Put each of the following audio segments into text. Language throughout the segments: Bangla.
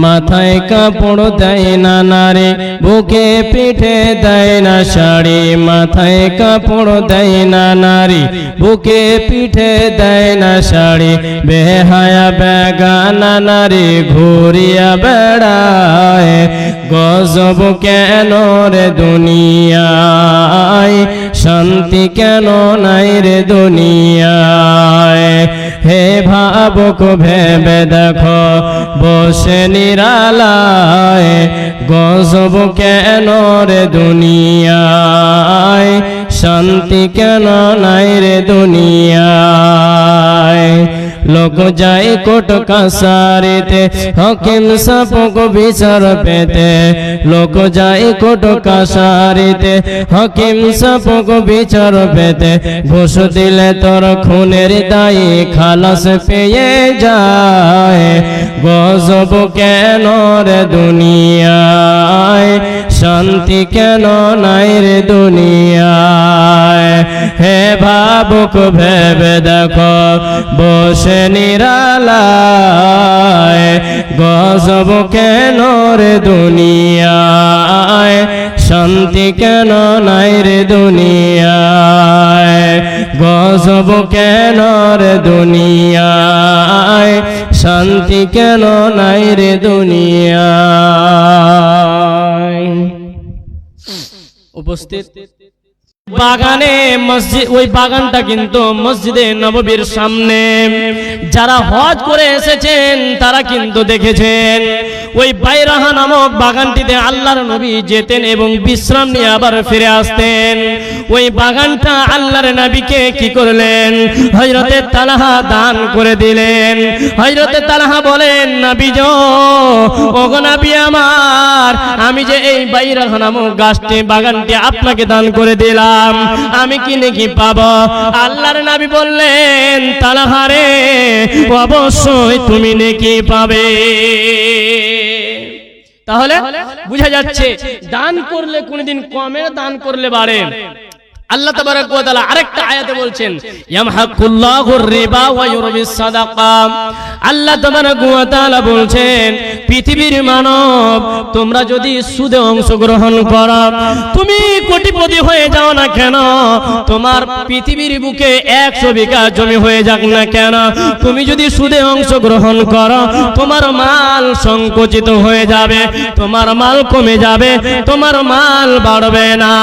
মাথায় কাপড় দেয় না নারী, বুকে পিঠে দেয় না শাড়ি। মাথায় কাপড় দেয় না নারী, বুকে পিঠে দেয় না শাড়ি। বেহায়া বেগানা নারী ঘুরিয়া বেড়ায়, গজব কেন রে দুনিয়ায়, শান্তি কেন নাই রে দুনিয়ায়। হে ভাবুক ভেবে দেখো বসে নিরালায়, গজব কেন রে দুনিয়ায়, শান্তি কেন নাই রে দুনিয়ায়। লোক যায় কোর্ট কাছারিতে হাকিম সাপক বিচার পেতে। লোক যায় কোর্ট কাছারিতে হাকিম সাপক বিচার পেতে। ঘুষ দিলে তোর খুনের দায়ে খালাস পেয়ে যায়, গজব কেন রে দুনিয়ায়, শান্তি কেন নাই রে দুনিয়ায়। হে ভাবুক ভেবে দেখো বসে নিরালায়, গজব কেন রে দুনিয়ায়, শান্তি কেন নাই রে দুনিয়ায়। গজব কেন রে দুনিয়ায়, শান্তি কেন নাই রে দুনিয়ায়। উপস্থিত বাগানে মসজিদ, ওই বাগানটা কিন্তু মসজিদে নববীর সামনে। যারা হজ করে এসেছেন তারা কিন্তু দেখেছেন ওই বাইরাহা নামক বাগানটিতে আল্লাহর নবী যেতেন এবং বিশ্রাম নিয়ে আবার ফিরে আসতেন। ওই বাগানটা আল্লাহর নবীকে কি করলেন, হযরতে তালহা দান করে দিলেন। হযরতে তালহা বলেন, নবী গো, ওগো নবী আমার, আমি যে এই বাইরাহা নামক গাছটি বাগানটি আপনাকে দান করে দিলাম, আমি কি নেকি পাবো? আল্লাহর নবী বললেন, তালহা রে, অবশ্যই তুমি নেকি পাবে। তাহলে বুঝা যাচ্ছে দান করলে কোনদিন কমে, দান করলে বাড়ে। আল্লাহ তাবারাক ওয়া তাআলা আরেকটা আয়াতে বলছেন, ইয়ামহাকুল্লাহুর রিবা ওয়া ইউরবিস সাদাকা। আল্লাহ তাবারাক ওয়া তাআলা বলছেন, পৃথিবীর মানব, তোমরা যদি সুদে অংশগ্রহণ করো, তুমি কোটিপতি হয়ে যাও না কেন, তোমার পৃথিবীর বুকে 100 বিঘা জমি হয়ে যাক না কেন, তুমি যদি সুদে অংশগ্রহণ করো, তোমার মাল সংকুচিত হয়ে যাবে, তোমার মাল কমে যাবে, তোমার মাল বাড়বে না।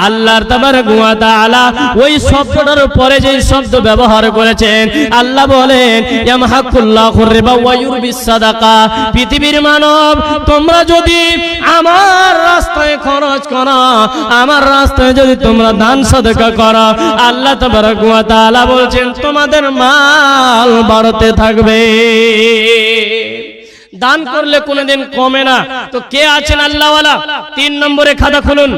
আল্লাহর তাবারাক ওয়া তাআলা ওই শব্দটার পরে যে শব্দ ব্যবহার করেছেন, আল্লাহ বলেন, ইয়ামহাকুল্লাহুর রিবা ওয়া ইউরবিস সাদাকা। পৃথিবীর মানব, তোমরা যদি আমার রাস্তায় খরচ করো, আমার রাস্তায় যদি তোমরা দান সাদকা করো, আল্লাহ তাবারাক ওয়া তাআলা বলছেন তোমাদের মাল বাড়তে থাকবে। দান করলে কোনদিন কমে না। তো কে আছেন আল্লাহওয়ালা? 3 নম্বরে খাতা খুলুন।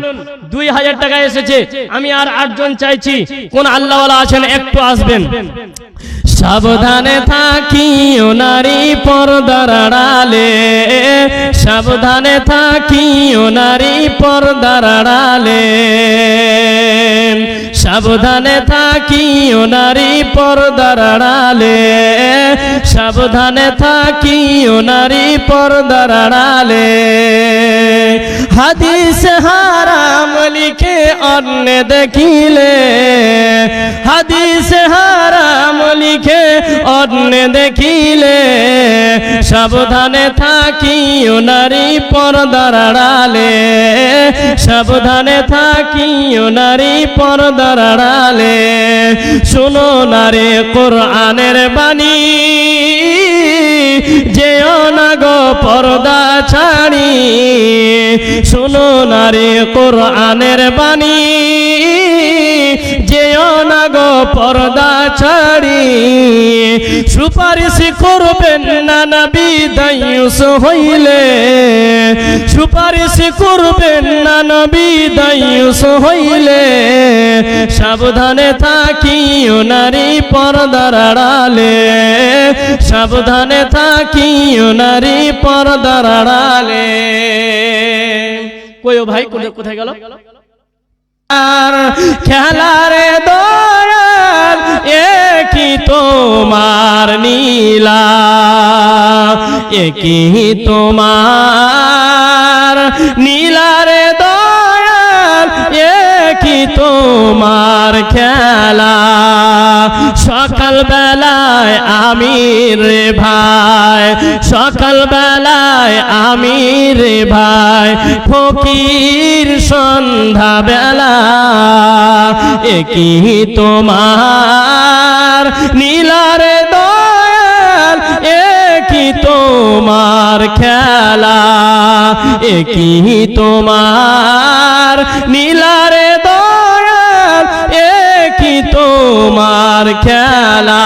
2000 টাকা এসেছে, আমি আর 8 জন চাইছি। কোন আল্লাহওয়ালা আছেন একটু আসবেন। সাবধানে থাকিও নারী পর্দার আড়ালে, সাবধানে থাকিও নারী পর্দার আড়ালে, সাবধানে থাকিও নারী পর্দার আড়ালে, সাবধানে থাকিও নারী পর্দার আড়ালে। হাদিস হারাম লিখে অন্য দেখিলে, হাদিস হারাম লিখে অন্য দেখিলে, সাবধানে থাকিও নারী পর্দার আড়ালে, সাবধানে থাকিও নারী পর্দার আড়ালে। শোনো নারে কোরআনের বাণী, যেও না গো পর্দা ছাড়ি, শোনো নারে কোরআনের বাণী, যেও না গো পর্দা ছাড়ি। সুপারিশ করবেন না নবী দায়ুস হইলে, সুপারিশ করবেন না নবী দায়ুস হইলে, সাবধানে থাকিও নারী পর্দার আড়ালে, সাবধানে থাকিও নারী পর্দার আড়ালে। কই ও ভাই কোথায় গেল? আর খেলারে দয়াল এ কি কি তোমার নীলা, কি তোমার নীলারে দয়াল, কি তোমার খেলা। সকাল বেলায় আমি রে ভাই, সকাল বেলায় আমি রে ভাই, ফকির সন্ধ্যা বেলা, কি তোমার নীলারে দয়াল, কি তোমার খেলা, কি তোমার নীলারে দয়াল, কি তোমার খেলা।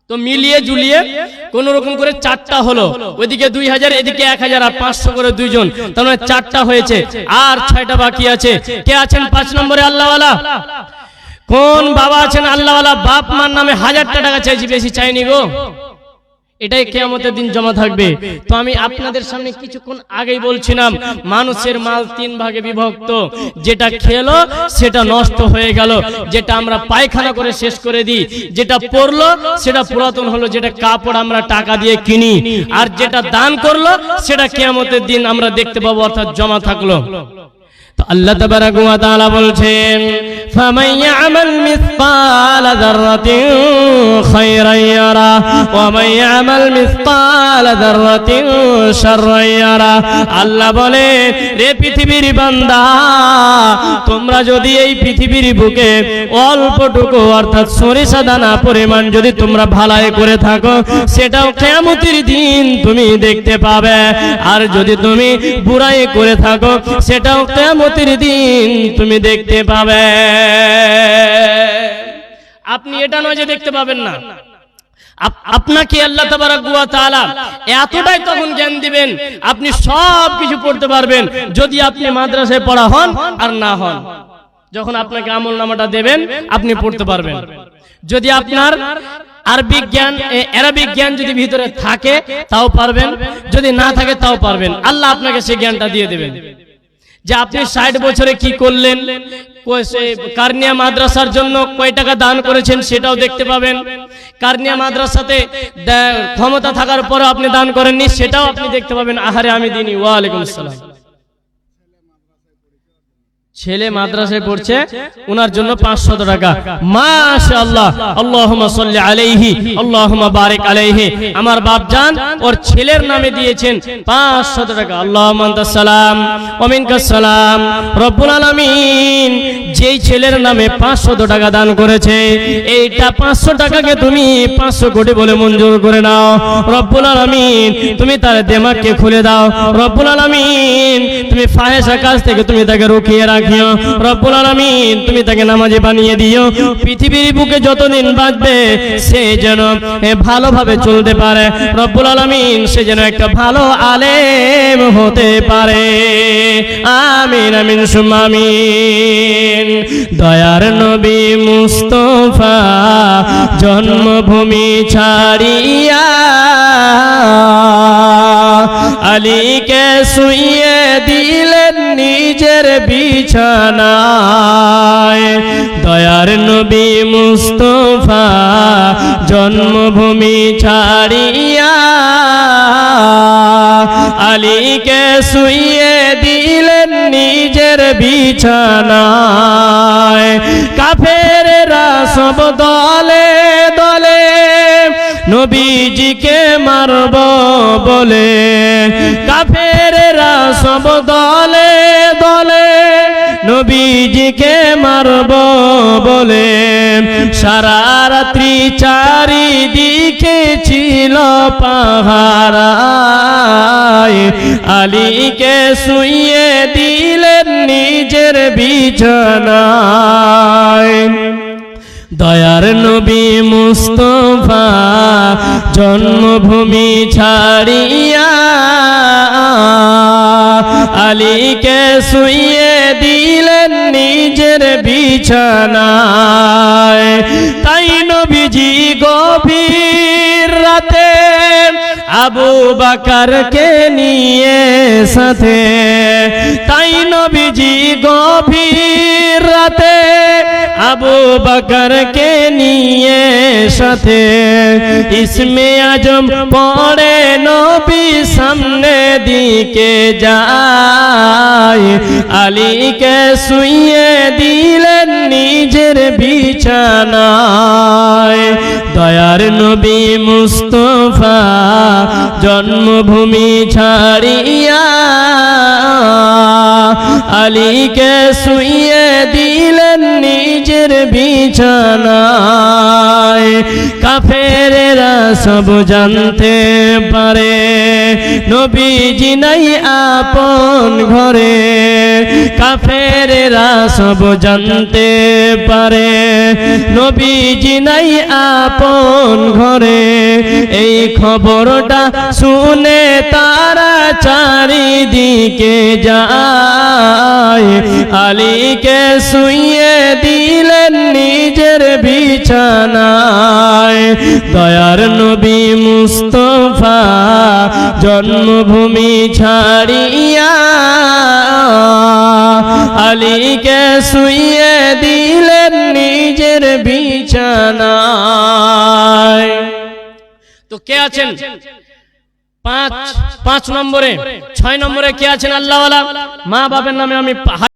তো মিলিয়ে জুলিয়ে কোন রকম করে 4টা হলো, ওইদিকে 2000 এদিকে 1000 আর 500 করে দুইজন, তার মানে 4টা হয়েছে, আর 6টা বাকি আছে। কে আছেন 5 নম্বরে? আল্লাহওয়ালা। কোন বাবা আছেন আল্লাহওয়ালা? বাপ মার নামে 1000টা টাকা চাইছি, বেশি চাইনি গো। এটাই কিয়ামতের দিন জমা থাকবে। তো আমি আপনাদের সামনে কিছুক্ষণ আগেই বলছিলাম, মানুষের মাল 3 ভাগে বিভক্ত, যেটা খেলো সেটা নষ্ট হয়ে গেল, যেটা আমরা পায়খানা করে শেষ করে দিই, যেটা পরলো সেটা পুরাতন হলো, যেটা কাপড় আমরা টাকা দিয়ে কিনি, আর যেটা দান করলো সেটা কিয়ামতের দিন আমরা দেখতে পাবো, অর্থাৎ জমা থাকলো। তো আল্লাহ তাবারাক ওয়া তাআলা বলছেন, ফামান ইয়ামাল মিসকালা যাররাতিন খায়রান ইয়ারা ওয়া মান ইয়ামাল মিসকালা যাররাতিন শাররান ইয়ারা। আল্লাহ বলে, রে পৃথিবীর বান্দা, তোমরা যদি এই পৃথিবীর বুকে অল্পটুকু অর্থাৎ সরিষা দানা পরিমাণ যদি তোমরা ভালাই করে থাকো, সেটাও কিয়ামতের দিন তুমি দেখতে পাবে। আর যদি তুমি বুরাই করে থাকো, সেটাও কিয়ামতের দিন তুমি দেখতে পাবে। আপনি এটা নয় যে দেখতে পাবেন না, আপনাকে আল্লাহ তাবারাক ওয়া তাআলা এতটাই তখন জ্ঞান দিবেন, আপনি সব কিছু পড়তে পারবেন, যদি আপনি মাদ্রাসায় পড়া হন আর না হন। যখন আপনাকে আমলনামাটা দেবেন আপনি পড়তে পারবেন। যদি আপনার আরবিক জ্ঞান, আরবিক জ্ঞান যদি ভিতরে থাকে তাও পারবেন, যদি না থাকে তাও পারবেন। আল্লাহ আপনাকে সেই জ্ঞানটা দিয়ে দেবেন যে আপনি 60 বছরে কি করলেন, কারনিয়া মাদ্রাসার জন্য কয় টাকা দান করেছেন সেটাও দেখতে পাবেন। কারনিয়া মাদ্রাসাতে ক্ষমতা থাকার পরে আপনি দান করেননি সেটাও আপনি দেখতে পাবেন। আহারে আমি দিনী। ওয়া আলাইকুম আসসালাম। ছেলে মাদ্রাসায় পড়ছে, ওনার জন্য 500 টাকা। মাশাআল্লাহ, আল্লাহুম্মা সাল্লি আলাইহি, আল্লাহুম্মা বারিক আলাইহি। আমার বাপজান ওর ছেলের নামে দিয়েছেন 500 টাকা। আল্লাহুম্মা আনতাস সালাম ওয়া মিনকাস সালাম। রব্বুল আলামিন যেই ছেলের নামে 500 টাকা দান করেছে, এইটা 500 টাকাকে তুমি 500 কোটি বলে মঞ্জুর করে নাও। রব্বুল আলামিন তুমি তার দিমাগকে খুলে দাও। রব্বুল আলামিন তুমি ফাহিশা কাজ থেকে তুমি তাকে রুখিয়ে রাখিও। রব্বুল আলামিন তুমি তাকে নামাজি বানিয়ে দিও। পৃথিবীর বুকে যতদিন বাঁচবে সে যেন ভালোভাবে চলতে পারে। রব্বুল আলামিন সে যেন একটা ভালো আলেম হতে পারে। আমিন আমিন সুম্মা আমিন। দয়ার নবী মুস্তাফা জন্মভূমি ছাড়িয়া আলীকে শুইয়ে দিলেন নিজের বিছানায়। দয়ার নবী মুস্তাফা জন্মভূমি ছাড়িয়া আলীকে শুইয়ে দিলেন নিজের বিছানায়। কাফেররা সব দলে দলে নবীজিকে মারব বলে, কাফেররা সব দলে দলে নবীজিকে মারব বলে, সারা রাত্রি চারিদিকে ছিল পাহারায়। আলীকে শুইয়ে দিলেন নিজের বিছানায়। দয়ার নবী মুস্তাফা জন্মভূমি ছাড়িয়া আলীকে শুইয়ে দিলেন নিজের বিছানায়। তাই নবীজি গভীর রাতে আবু বকরকে নিয়ে সাথে, তাই নবীজি গভীর রাতে আবু বকরকে নিয়ে সাথে ইসমে আজম পড়ে নবী সামনে দিকে যায় আলীকে শুইয়ে দিলেন নিজের বিছানায় দয়ার নবী মুস্তাফা জন্মভূমি ছাড়িয়া আলীকে শুইয়ে দিলেন নিজের বিছানায় কাফেরেরা সব জানতে পারে নবীজি নাই আপন ঘরে কাফেরেরা সব জানতে পারে নবীজি নাই আপন ঘরে এই খবরটা শুনে তারা চারিদিকে যায় আলীকে শুইয়ে দিলেন নিজের বিছানায় দয়ার নবী মুস্তাফা জন্মভূমি ছাড়িয়া আলীকে শুইয়ে দিলেন নিজের বিছানায়। তো কে আছেন পাঁচ নম্বরে 6 নম্বরে কে আছেন আল্লাহওয়ালা মা বাবার নামে আমি